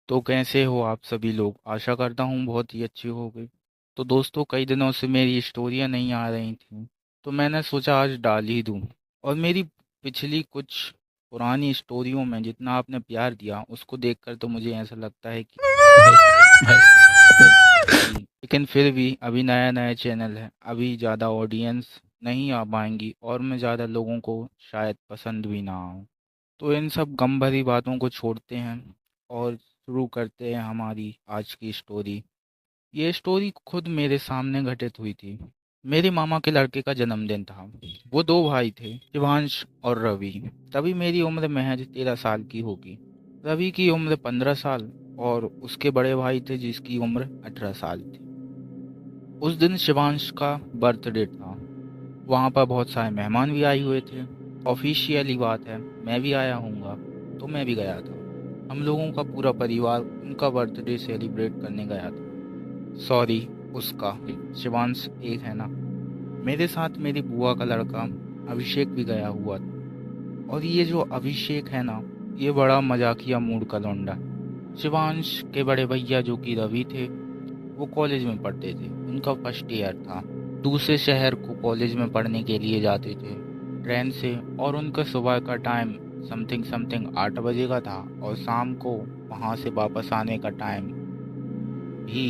तो कैसे हो आप सभी लोग? आशा करता हूँ बहुत ही अच्छी हो गई। तो दोस्तों, कई दिनों से मेरी स्टोरियाँ नहीं आ रही थी, तो मैंने सोचा आज डाल ही दूँ। और मेरी पिछली कुछ पुरानी स्टोरियों में जितना आपने प्यार दिया उसको देखकर तो मुझे ऐसा लगता है कि भाई भाई भाई लेकिन फिर भी अभी नया नया चैनल है, अभी ज़्यादा ऑडियंस नहीं आ पाएंगी और मैं ज़्यादा लोगों को शायद पसंद भी ना आऊँ। तो इन सब गम भरी बातों को छोड़ते हैं और शुरू करते हैं हमारी आज की स्टोरी। ये स्टोरी खुद मेरे सामने घटित हुई थी। मेरे मामा के लड़के का जन्मदिन था। वो दो भाई थे, शिवांश और रवि। तभी मेरी उम्र महज 13 साल की होगी। रवि की उम्र 15 साल और उसके बड़े भाई थे जिसकी उम्र 18 साल थी। उस दिन शिवांश का बर्थडे था। वहाँ पर बहुत सारे मेहमान भी आए हुए थे। ऑफिशियली बात है, मैं भी आया हूँगा, तो मैं भी गया था। हम लोगों का पूरा परिवार उनका बर्थडे सेलिब्रेट करने गया था। सॉरी, उसका, शिवांश एक है ना। मेरे साथ मेरी बुआ का लड़का अभिषेक भी गया हुआ था। और ये जो अभिषेक है ना, ये बड़ा मजाकिया मूड का लौंडा है। शिवांश के बड़े भैया जो कि रवि थे, वो कॉलेज में पढ़ते थे, उनका फर्स्ट ईयर था। दूसरे शहर को कॉलेज में पढ़ने के लिए जाते थे ट्रेन से। और उनका सुबह का टाइम समथिंग समथिंग 8 बजे का था और शाम को वहाँ से वापस आने का टाइम भी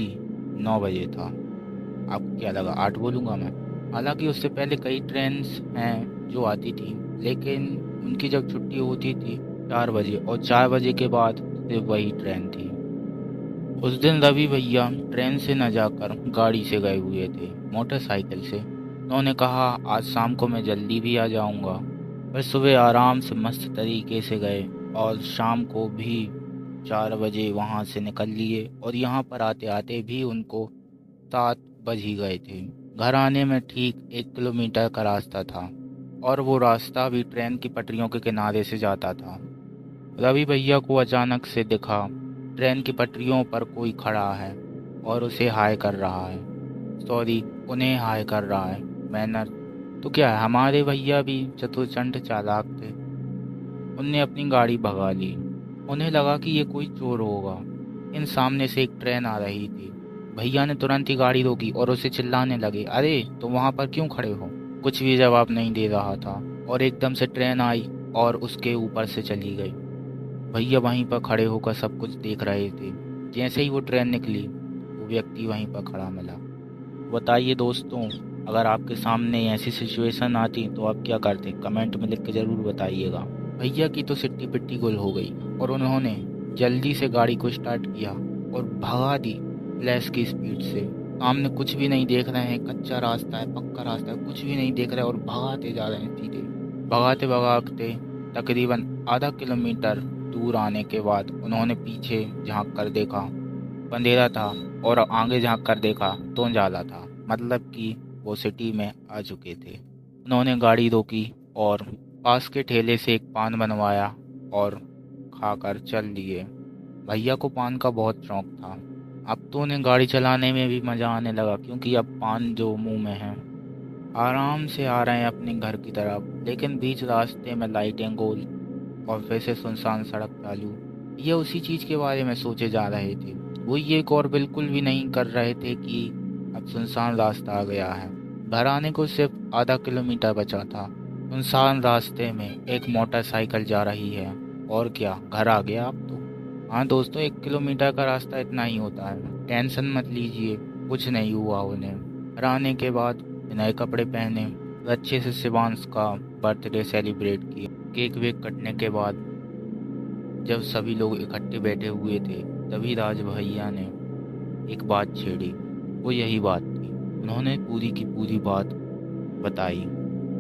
9 बजे था। आपको क्या लगा 8 बोलूँगा मैं? हालांकि उससे पहले कई ट्रेन्स हैं जो आती थी, लेकिन उनकी जब छुट्टी होती थी 4 बजे, और 4 बजे के बाद सिर्फ वही ट्रेन थी। उस दिन रवि भैया ट्रेन से न जाकर गाड़ी से गए हुए थे, मोटरसाइकिल से। उन्होंने कहा आज शाम को मैं जल्दी भी आ जाऊंगा। वह सुबह आराम से मस्त तरीके से गए और शाम को भी 4 बजे वहां से निकल लिए, और यहाँ पर आते आते भी उनको 7 बज ही गए थे। घर आने में ठीक 1 किलोमीटर का रास्ता था, और वो रास्ता भी ट्रेन की पटरियों के किनारे से जाता था। रवि भैया को अचानक से दिखा ट्रेन की पटरियों पर कोई खड़ा है और उसे हाय कर रहा है। सॉरी, उन्हें हाय कर रहा है। मैनर तो क्या है, हमारे भैया भी चतुरचंड चालाक थे। उनने अपनी गाड़ी भगा ली। उन्हें लगा कि ये कोई चोर होगा। इन सामने से एक ट्रेन आ रही थी। भैया ने तुरंत ही गाड़ी रोकी और उसे चिल्लाने लगे, अरे तुम वहां पर क्यों खड़े हो? कुछ भी जवाब नहीं दे रहा था, और एकदम से ट्रेन आई और उसके ऊपर से चली गई। भैया वहीं पर खड़े होकर सब कुछ देख रहे थे। जैसे ही वो ट्रेन निकली, वो व्यक्ति वहीं पर खड़ा मिला। बताइए दोस्तों, अगर आपके सामने ऐसी सिचुएशन आती तो आप क्या करते? कमेंट में लिख के ज़रूर बताइएगा। भैया की तो सिट्टी पिट्टी गुल हो गई, और उन्होंने जल्दी से गाड़ी को स्टार्ट किया और भगा दी फ्लैश की स्पीड से। सामने कुछ भी नहीं देख रहे हैं, कच्चा रास्ता है, पक्का रास्ता है, कुछ भी नहीं देख रहे और भगाते जा रहे हैं सीधे। भगाते भगाते तकरीबन आधा किलोमीटर दूर आने के बाद उन्होंने पीछे झांक कर देखा, अंधेरा था, और आगे झांक कर देखा तो उजाला था। मतलब कि वो सिटी में आ चुके थे। उन्होंने गाड़ी रोकी और पास के ठेले से एक पान बनवाया और खाकर चल दिए। भैया को पान का बहुत शौक था। अब तो उन्हें गाड़ी चलाने में भी मज़ा आने लगा, क्योंकि अब पान जो मुंह में है। आराम से आ रहे हैं अपने घर की तरफ, लेकिन बीच रास्ते में लाइटें गोल और फिर से सुनसान सड़क चालू। ये उसी चीज़ के बारे में सोचे जा रहे थे। वो ये गौर बिल्कुल भी नहीं कर रहे थे कि अब सुनसान रास्ता आ गया है। घर आने को सिर्फ आधा किलोमीटर बचा था। सुनसान रास्ते में एक मोटरसाइकिल जा रही है। और क्या, घर आ गया अब तो। हाँ दोस्तों, 1 किलोमीटर का रास्ता इतना ही होता है, टेंशन मत लीजिए, कुछ नहीं हुआ उन्हें। घर आने के बाद नए कपड़े पहने, अच्छे से शिवांश का बर्थडे सेलिब्रेट किया। केक वेक कटने के बाद जब सभी लोग इकट्ठे बैठे हुए थे, तभी राज भैया ने एक बात छेड़ी। वो यही बात थी। उन्होंने पूरी की पूरी बात बताई।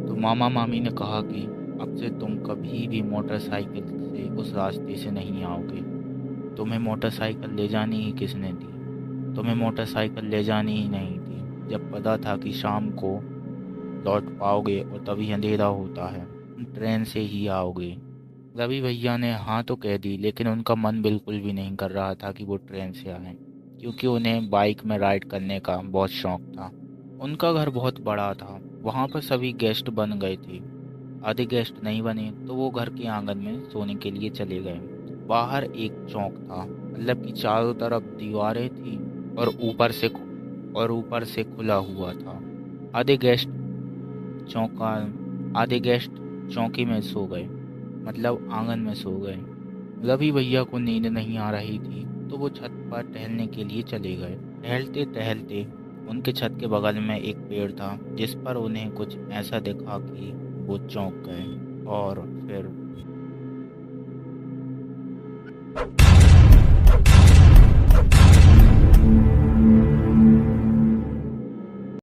तो मामा मामी ने कहा कि अब से तुम कभी भी मोटरसाइकिल से उस रास्ते से नहीं आओगे। तुम्हें मोटरसाइकिल ले जानी ही किसने दी? तुम्हें मोटरसाइकिल ले जानी ही नहीं थी, जब पता था कि शाम को लौट पाओगे और तभी अंधेरा होता है, तुम ट्रेन से ही आओगे। रवि भैया ने हाँ तो कह दी, लेकिन उनका मन बिल्कुल भी नहीं कर रहा था कि वो ट्रेन से आए, क्योंकि उन्हें बाइक में राइड करने का बहुत शौक था। उनका घर बहुत बड़ा था, वहाँ पर सभी गेस्ट बन गए थे। आधे गेस्ट नहीं बने तो वो घर के आंगन में सोने के लिए चले गए। बाहर एक चौक था, मतलब कि चारों तरफ दीवारें थी और ऊपर से खुला हुआ था। आधे गेस्ट चौंका आधे गेस्ट चौकी में सो गए, मतलब आंगन में सो गए। रवि भैया को नींद नहीं आ रही थी तो वो छत पर टहलने के लिए चले गए। टहलते टहलते उनके छत के बगल में एक पेड़ था जिस पर उन्हें कुछ ऐसा दिखा कि वो चौंक गए। और फिर